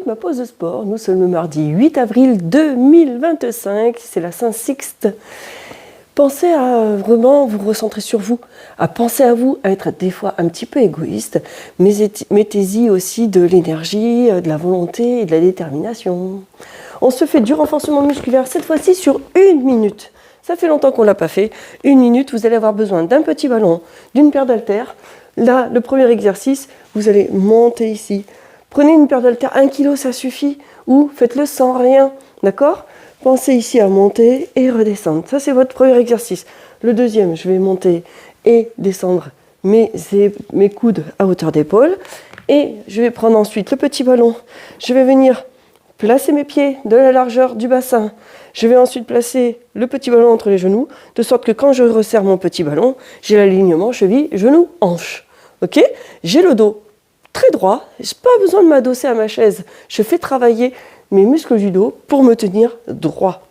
de ma pause de sport. Nous sommes le mardi 8 avril 2025, c'est la Saint-Sixte. Pensez à vraiment vous recentrer sur vous, à penser à vous, à être des fois un petit peu égoïste, mais mettez-y aussi de l'énergie, de la volonté et de la détermination. On se fait du renforcement musculaire cette fois-ci sur 1 minute. Ça fait longtemps qu'on ne l'a pas fait. 1 minute, vous allez avoir besoin d'un petit ballon, d'une paire d'haltères. Là, le premier exercice, vous allez monter ici. Prenez une paire d'haltères, 1 kg, ça suffit. Ou faites-le sans rien, d'accord ? Pensez ici à monter et redescendre. Ça, c'est votre premier exercice. Le deuxième, je vais monter et descendre mes coudes à hauteur d'épaule. Et je vais prendre ensuite le petit ballon. Je vais venir placer mes pieds de la largeur du bassin. Je vais ensuite placer le petit ballon entre les genoux, de sorte que quand je resserre mon petit ballon, j'ai l'alignement cheville, genou, hanche. Ok ? J'ai le dos très droit, je n'ai pas besoin de m'adosser à ma chaise. Je fais travailler mes muscles du dos pour me tenir droit.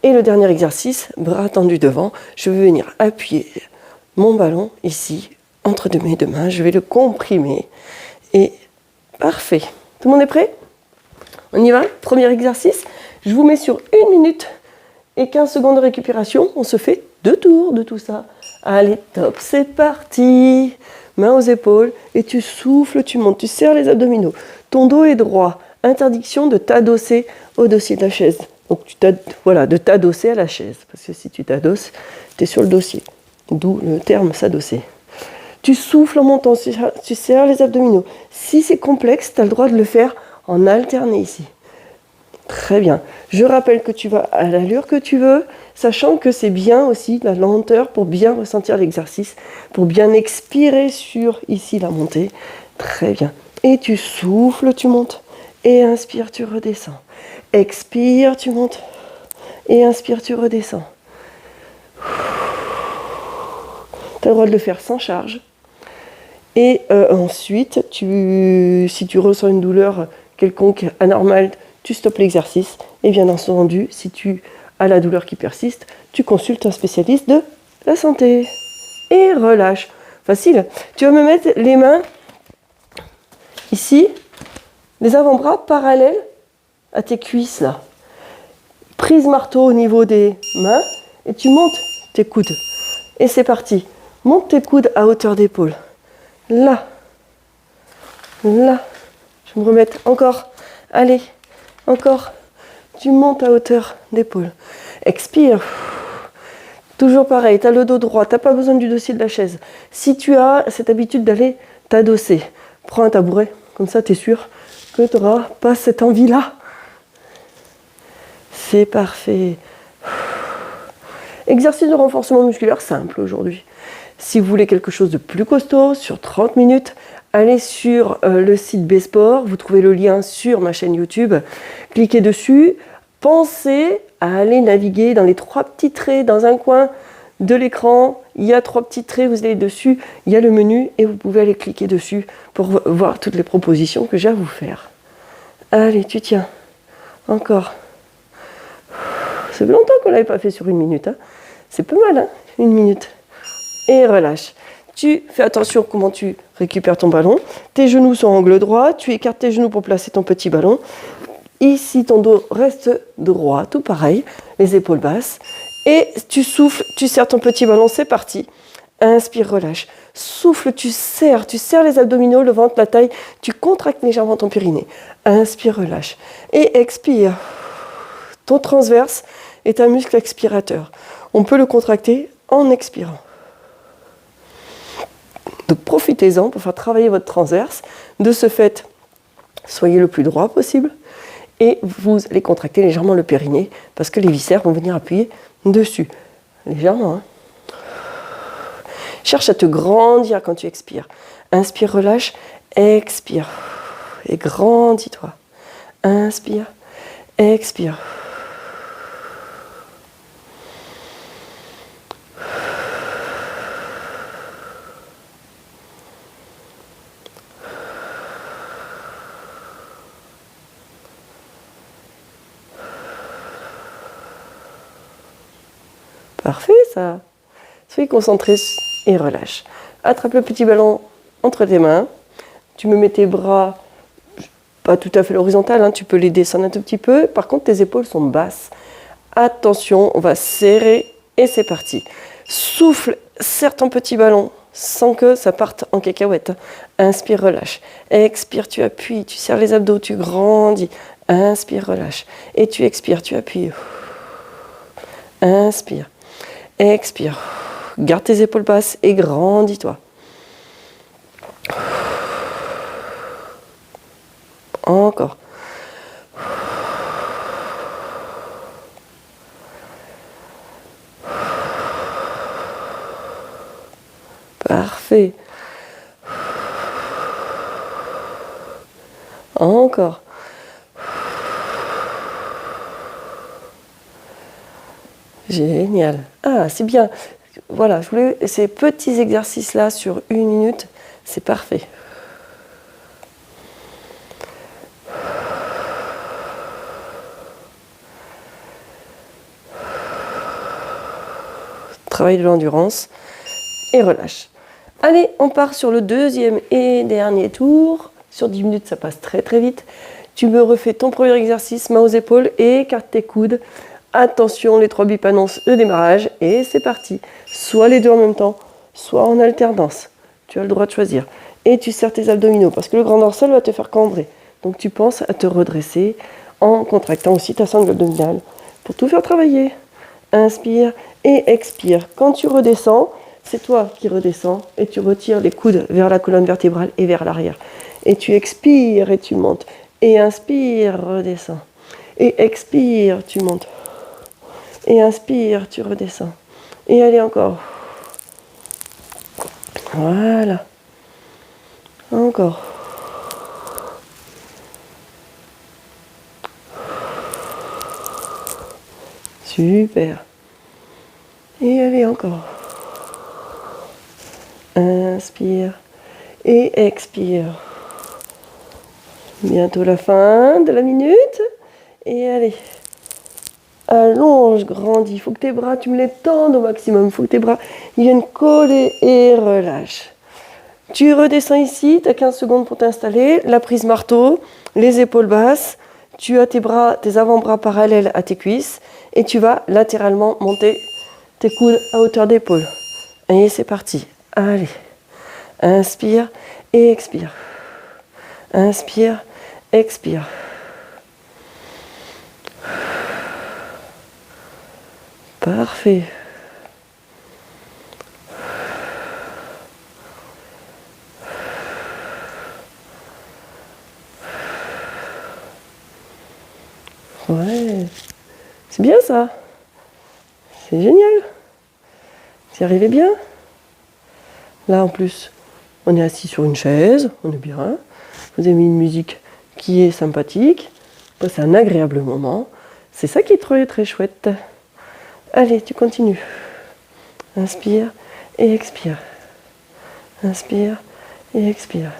Et le dernier exercice, bras tendus devant, je vais venir appuyer mon ballon ici, entre mes deux mains, je vais le comprimer. Et parfait. Tout le monde est prêt ? On y va ? Premier exercice, je vous mets sur 1 minute et 15 secondes de récupération. On se fait 2 tours de tout ça. Allez, top, c'est parti. Mains aux épaules et tu souffles, tu montes, tu serres les abdominaux. Ton dos est droit. Interdiction de t'adosser au dossier de la chaise. Donc de t'adosser à la chaise. Parce que si tu t'adosses, tu es sur le dossier. D'où le terme s'adosser. Tu souffles en montant, tu serres les abdominaux. Si c'est complexe, tu as le droit de le faire en alterné ici. Très bien. Je rappelle que tu vas à l'allure que tu veux, sachant que c'est bien aussi la lenteur pour bien ressentir l'exercice, pour bien expirer sur ici la montée. Très bien. Et tu souffles, tu montes. Et inspire, tu redescends. Expire, tu montes. Et inspire, tu redescends. Tu as le droit de le faire sans charge. Et ensuite, si tu ressens une douleur quelconque anormale, tu stoppes l'exercice. Et bien entendu, si tu as la douleur qui persiste, tu consultes un spécialiste de la santé. Et relâche. Facile. Tu vas me mettre les mains ici, les avant-bras parallèles à tes cuisses là. Prise marteau au niveau des mains et tu montes tes coudes. Et c'est parti. Monte tes coudes à hauteur d'épaule. Là. Là. Je vais me remettre encore. Allez. Encore. Tu montes à hauteur d'épaule. Expire. Toujours pareil. Tu as le dos droit. Tu n'as pas besoin du dossier de la chaise. Si tu as cette habitude d'aller t'adosser, prends un tabouret. Comme ça, tu es sûr que tu n'auras pas cette envie-là. C'est parfait. Exercice de renforcement musculaire simple aujourd'hui. Si vous voulez quelque chose de plus costaud, sur 30 minutes, allez sur le site B-Sport. Vous trouvez le lien sur ma chaîne YouTube. Cliquez dessus. Pensez à aller naviguer dans les 3 petits traits dans un coin de l'écran. Il y a 3 petits traits, vous allez dessus. Il y a le menu et vous pouvez aller cliquer dessus pour voir toutes les propositions que j'ai à vous faire. Allez, tu tiens. Encore. Ça fait longtemps qu'on ne l'avait pas fait sur 1 minute. Hein. C'est pas mal, hein, 1 minute. Et relâche. Tu fais attention comment tu récupères ton ballon. Tes genoux sont angle droit. Tu écartes tes genoux pour placer ton petit ballon. Ici, ton dos reste droit, tout pareil. Les épaules basses. Et tu souffles, tu serres ton petit ballon. C'est parti. Inspire, relâche. Souffle, tu serres les abdominaux, le ventre, la taille. Tu contractes légèrement ton périnée. Inspire, relâche. Et expire. Ton transverse est un muscle expirateur. On peut le contracter en expirant. Donc profitez-en pour faire travailler votre transverse. De ce fait, soyez le plus droit possible et vous allez contracter légèrement le périnée parce que les viscères vont venir appuyer dessus. Légèrement. Hein. Cherche à te grandir quand tu expires. Inspire, relâche, expire. Et grandis-toi. Inspire, expire. Parfait ça. Soyez concentré et relâche. Attrape le petit ballon entre tes mains. Tu me mets tes bras pas tout à fait l'horizontale, hein, tu peux les descendre un tout petit peu. Par contre, tes épaules sont basses. Attention, on va serrer et c'est parti. Souffle, serre ton petit ballon sans que ça parte en cacahuète. Inspire, relâche. Expire, tu appuies, tu serres les abdos, tu grandis. Inspire, relâche. Et tu expires, tu appuies. Inspire, expire. Garde tes épaules basses et grandis-toi. Encore. Parfait. Encore. Génial. Ah, c'est bien. Voilà, je voulais ces petits exercices-là sur 1 minute, c'est parfait. Travail de l'endurance et relâche. Allez, on part sur le deuxième et dernier tour. Sur 10 minutes, ça passe très très vite. Tu me refais ton premier exercice, main aux épaules et écarte tes coudes. Attention, les 3 bips annoncent le démarrage et c'est parti. Soit les deux en même temps, soit en alternance. Tu as le droit de choisir. Et tu serres tes abdominaux parce que le grand dorsal va te faire cambrer. Donc tu penses à te redresser en contractant aussi ta sangle abdominale pour tout faire travailler. Inspire et expire. Quand tu redescends, c'est toi qui redescends et tu retires les coudes vers la colonne vertébrale et vers l'arrière. Et tu expires et tu montes. Et inspire, redescends. Et expire, tu montes. Et inspire, tu redescends. Et allez encore. Voilà. Encore. Super. Et allez encore. Inspire et expire. Bientôt la fin de la minute. Et allez. Allonge, grandis. Il faut que tes bras, tu me les tendes au maximum. Il faut que tes bras ils viennent coller et relâche. Tu redescends ici, tu as 15 secondes pour t'installer. La prise marteau, les épaules basses. Tu as tes bras, tes avant-bras parallèles à tes cuisses. Et tu vas latéralement monter tes coudes à hauteur d'épaule. Et c'est parti. Allez. Inspire et expire. Inspire, expire. Parfait. Ouais. C'est bien ça. C'est génial. Vous y arrivez bien. Là en plus, on est assis sur une chaise, on est bien. Vous avez mis une musique qui est sympathique. C'est un agréable moment. C'est ça qui est très très chouette. Allez, tu continues. Inspire et expire. Inspire et expire.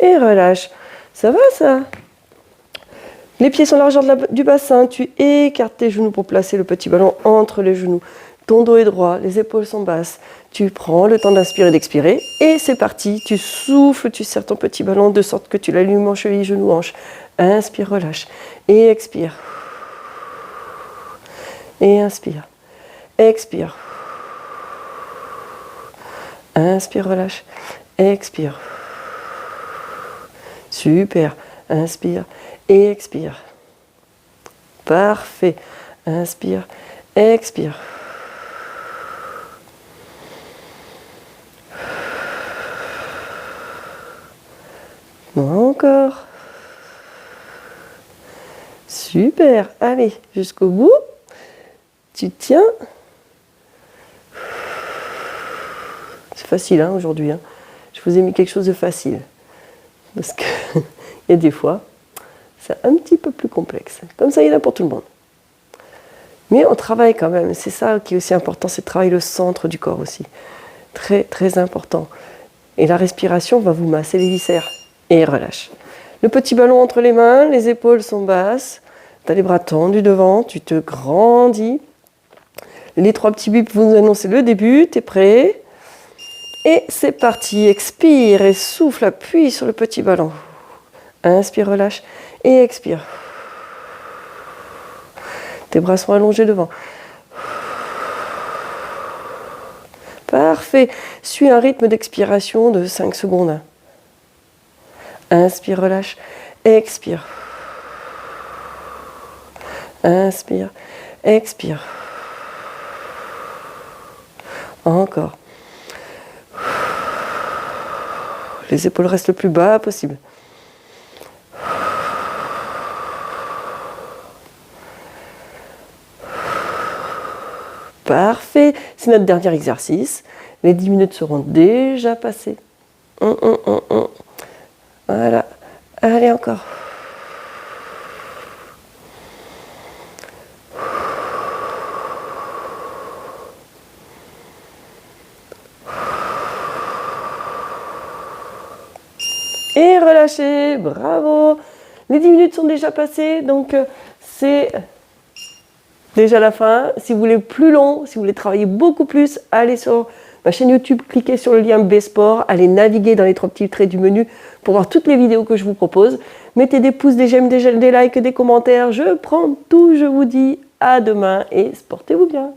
Et relâche. Ça va ça? Les pieds sont largeur du bassin. Tu écartes tes genoux pour placer le petit ballon entre les genoux. Ton dos est droit, les épaules sont basses. Tu prends le temps d'inspirer et d'expirer. Et c'est parti. Tu souffles, tu serres ton petit ballon de sorte que tu l'allumes en cheville, genou, hanche. Inspire, relâche. Et expire. Et inspire. Expire. Inspire, relâche. Expire. Super. Inspire et expire. Parfait. Inspire, expire. Encore. Super. Allez, jusqu'au bout. Tu tiens. C'est facile hein, aujourd'hui. Hein. Je vous ai mis quelque chose de facile. Parce que il y a des fois, c'est un petit peu plus complexe. Comme ça, il y en a pour tout le monde. Mais on travaille quand même. C'est ça qui est aussi important, c'est de travailler le centre du corps aussi. Très, très important. Et la respiration va vous masser les viscères. Et relâche. Le petit ballon entre les mains, les épaules sont basses. Tu as les bras tendus devant, tu te grandis. Les 3 petits bips vont nous annoncer le début, tu es prêt? Et c'est parti, expire et souffle, appuie sur le petit ballon. Inspire, relâche et expire. Tes bras sont allongés devant. Parfait. Suis un rythme d'expiration de 5 secondes. Inspire, relâche, expire. Inspire, expire. Encore. Les épaules restent le plus bas possible. Parfait, c'est notre dernier exercice. Les 10 minutes seront déjà passées. Voilà, allez encore. Et relâchez, bravo. Les 10 minutes sont déjà passées, donc c'est déjà la fin. Si vous voulez plus long, si vous voulez travailler beaucoup plus, allez sur ma chaîne YouTube, cliquez sur le lien B-Sport, allez naviguer dans les 3 petits traits du menu pour voir toutes les vidéos que je vous propose. Mettez des pouces, des j'aime, des likes, des commentaires, je prends tout, je vous dis à demain et sportez-vous bien.